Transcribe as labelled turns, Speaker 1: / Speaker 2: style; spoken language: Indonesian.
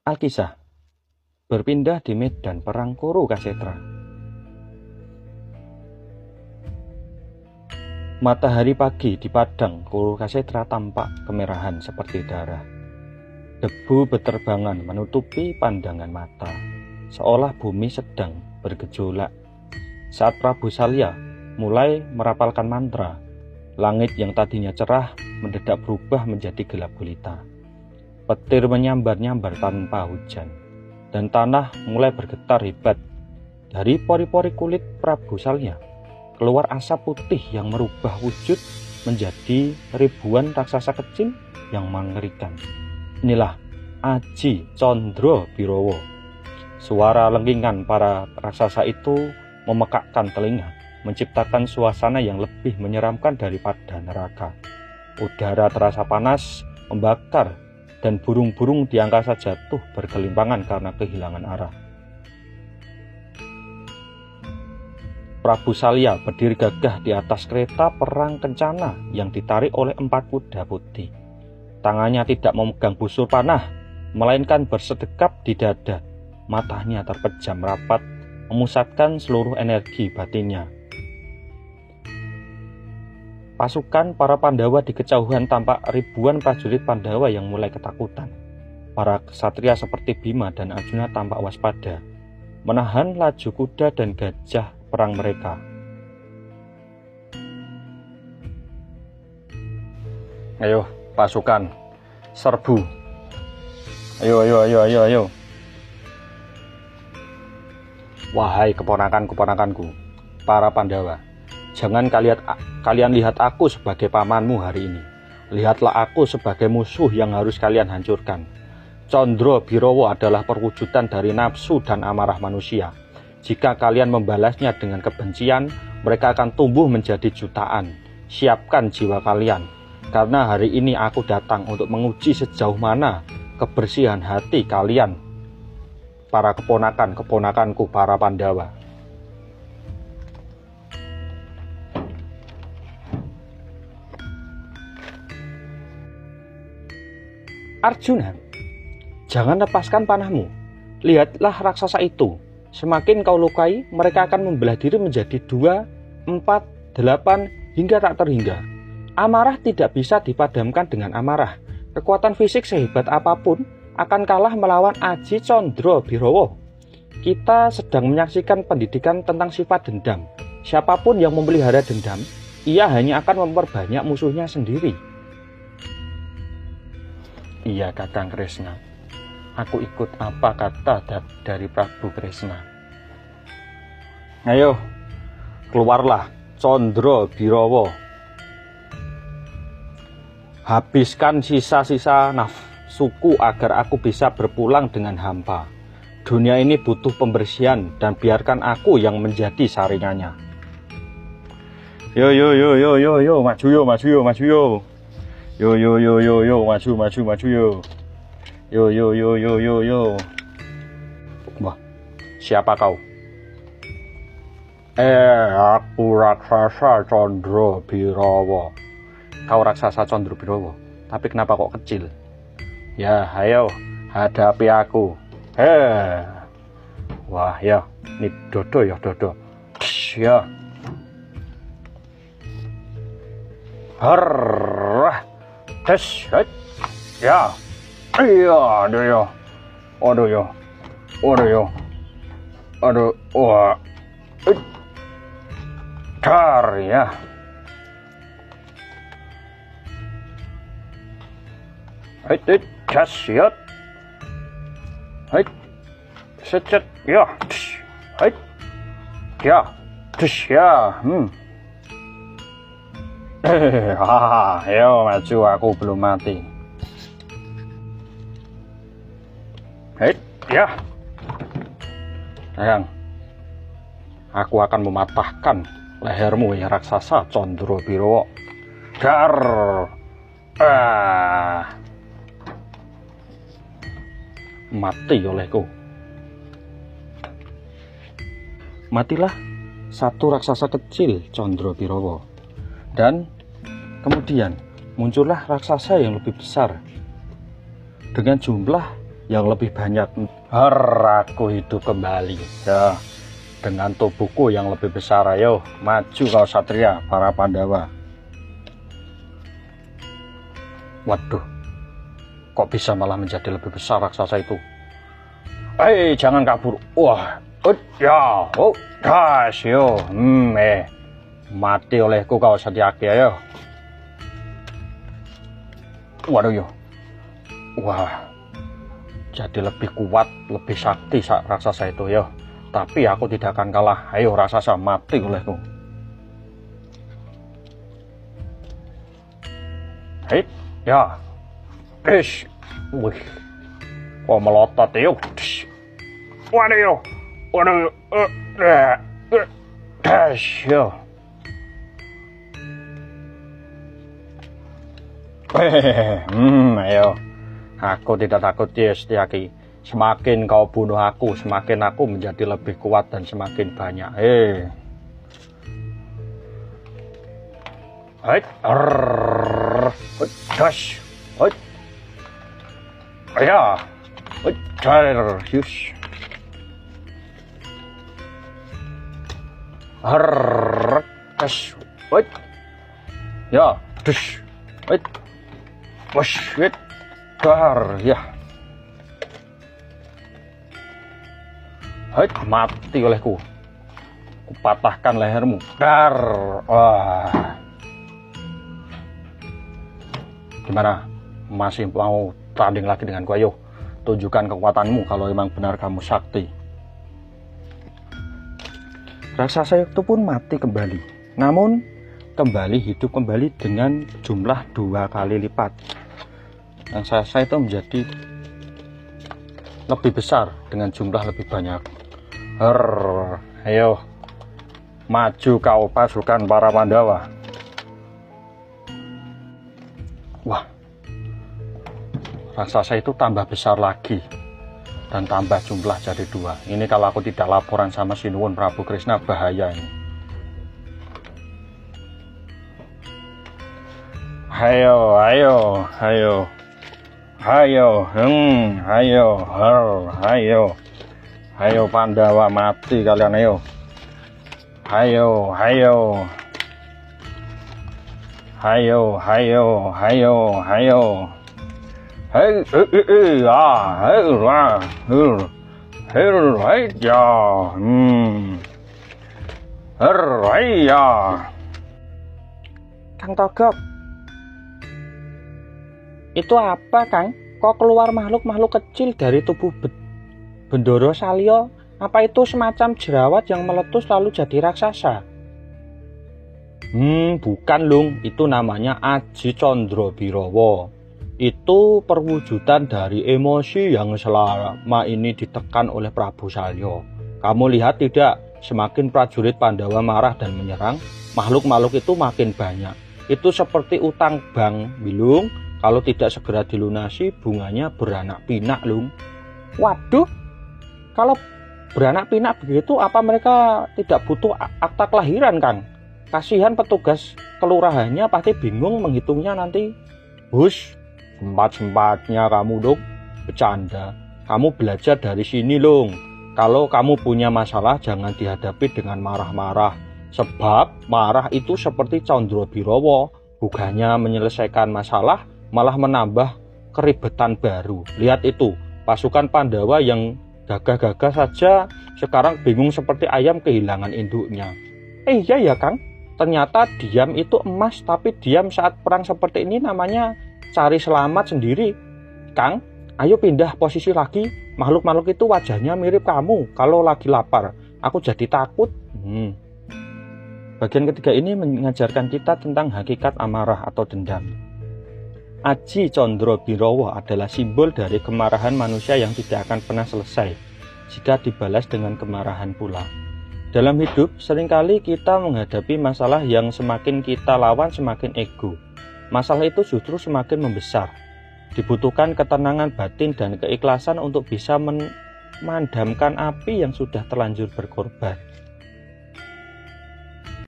Speaker 1: Alkisah berpindah di medan perang Kurukshetra. Matahari pagi di padang Kurukshetra tampak kemerahan seperti darah. Debu beterbangan menutupi pandangan mata, seolah bumi sedang bergejolak. Saat Prabu Salya mulai merapalkan mantra, langit yang tadinya cerah mendadak berubah menjadi gelap gulita. Petir menyambar-nyambar tanpa hujan, dan tanah mulai bergetar hebat. Dari pori-pori kulit Prabu Salya keluar asap putih yang merubah wujud menjadi ribuan raksasa kecil yang mengerikan. Inilah Aji Condro Birowo. Suara lengkingan para raksasa itu memekakkan telinga, menciptakan suasana yang lebih menyeramkan daripada neraka. Udara terasa panas, membakar, dan burung-burung di angkasa jatuh bergelimpangan karena kehilangan arah. Prabu Salya berdiri gagah di atas kereta perang kencana yang ditarik oleh 4 kuda putih. Tangannya tidak memegang busur panah, melainkan bersedekap di dada. Matanya terpejam rapat, memusatkan seluruh energi batinnya. Pasukan para Pandawa di kejauhan tampak ribuan prajurit Pandawa yang mulai ketakutan. Para ksatria seperti Bima dan Arjuna tampak waspada, menahan laju kuda dan gajah perang mereka. Ayo pasukan, serbu. Ayo. Wahai keponakan-keponakanku, para Pandawa, jangan kalian lihat aku sebagai pamanmu hari ini. Lihatlah aku sebagai musuh yang harus kalian hancurkan. Condro Birowo adalah perwujudan dari nafsu dan amarah manusia. Jika kalian membalasnya dengan kebencian, mereka akan tumbuh menjadi jutaan. Siapkan jiwa kalian, karena hari ini aku datang untuk menguji sejauh mana kebersihan hati kalian, para keponakan-keponakanku, para Pandawa. Arjuna, jangan lepaskan panahmu. Lihatlah raksasa itu. Semakin kau lukai, mereka akan membelah diri menjadi 2, 4, 8, hingga tak terhingga. Amarah tidak bisa dipadamkan dengan amarah. Kekuatan fisik sehebat apapun akan kalah melawan Aji Condro Birowo. Kita sedang menyaksikan pendidikan tentang sifat dendam. Siapapun yang memelihara dendam, ia hanya akan memperbanyak musuhnya sendiri. Iya, Kakang Kresna. Aku ikut apa kata dari Prabu Kresna. Ayo, keluarlah Condro Birowo. Habiskan sisa-sisa nafsuku agar aku bisa berpulang dengan hampa. Dunia ini butuh pembersihan dan biarkan aku yang menjadi saringannya. Yo, maju yo. Yo, maju yo. Yo. Wah, siapa kau? Aku raksasa Condro Birowo. Kau raksasa Condro Birowo, tapi kenapa kok kecil? Ya, ayo, hadapi aku. Wah, ya, ini Dodo. Ya. Harrah. Ya. Iya, aduh, wah, dar ya, siap, secet, ya, ayo maju, aku belum mati. Ya, sayang, aku akan mematahkan lehermu ya raksasa Condro Birowo. Dar, mati olehku. Matilah satu raksasa kecil Condro Birowo, dan kemudian muncullah raksasa yang lebih besar dengan jumlah yang lebih banyak. Aku hidup kembali ya, dengan tubuhku yang lebih besar. Ayo maju kau satria para Pandawa. Waduh, kok bisa malah menjadi lebih besar raksasa itu? Jangan kabur. Wah, ya, yo, mati olehku kau Satyaki. Ayo. Waduh yo, wah, jadi lebih kuat, lebih sakti raksasa itu yo. Tapi aku tidak akan kalah. Ayo raksasa, mati olehku. Ya, wih, kok melotot yo. Waduh yo, yo. Ayo, aku tidak takut ya Satyaki. Semakin kau bunuh aku, semakin aku menjadi lebih kuat dan semakin banyak. Ya, ya, mati olehku. Kupatahkan lehermu. Gimana? Masih mau tanding lagi denganku? Ayo, tunjukkan kekuatanmu kalau memang benar kamu sakti. Raksasa itu pun mati kembali, namun kembali hidup kembali dengan jumlah 2 kali lipat. Raksasa itu menjadi lebih besar dengan jumlah lebih banyak. Ayo, maju kau pasukan para Pandawa. Wah, raksasa itu tambah besar lagi dan tambah jumlah jadi 2. Ini kalau aku tidak laporan sama Sinuwun Prabu Kresna, bahaya ini. Ayo Pandawa, mati kalian. Ayo. Kang Togog, itu apa Kang? Kok keluar makhluk-makhluk kecil dari tubuh Bendoro Salya? Apa itu semacam jerawat yang meletus lalu jadi raksasa? Bukan Lung, itu namanya Aji Condrobirowo. Itu perwujudan dari emosi yang selama ini ditekan oleh Prabu Salya. Kamu lihat tidak, semakin prajurit Pandawa marah dan menyerang, makhluk-makhluk itu makin banyak. Itu seperti utang bank, Bilung. Kalau tidak segera dilunasi, bunganya beranak pinak, Lung. Waduh, kalau beranak pinak begitu, apa mereka tidak butuh akta kelahiran, Kang? Kasihan petugas kelurahannya pasti bingung menghitungnya nanti. Hush, sempat-sempatnya kamu, Lung, bercanda. Kamu belajar dari sini, Lung. Kalau kamu punya masalah, jangan dihadapi dengan marah-marah. Sebab marah itu seperti Condrobirowo, bukannya menyelesaikan masalah, malah menambah keribetan baru. Lihat itu, pasukan Pandawa yang gagah-gagah saja sekarang bingung seperti ayam kehilangan induknya. Iya ya Kang, ternyata diam itu emas, tapi diam saat perang seperti ini namanya cari selamat sendiri. Kang, ayo pindah posisi lagi. Makhluk-makhluk itu wajahnya mirip kamu. Kalau lagi lapar, aku jadi takut. Bagian ketiga ini mengajarkan kita tentang hakikat amarah atau dendam. Aji Condrobirowo adalah simbol dari kemarahan manusia yang tidak akan pernah selesai jika dibalas dengan kemarahan pula. Dalam hidup, seringkali kita menghadapi masalah yang semakin kita lawan semakin ego. Masalah itu justru semakin membesar. Dibutuhkan ketenangan batin dan keikhlasan untuk bisa memadamkan api yang sudah terlanjur berkorban.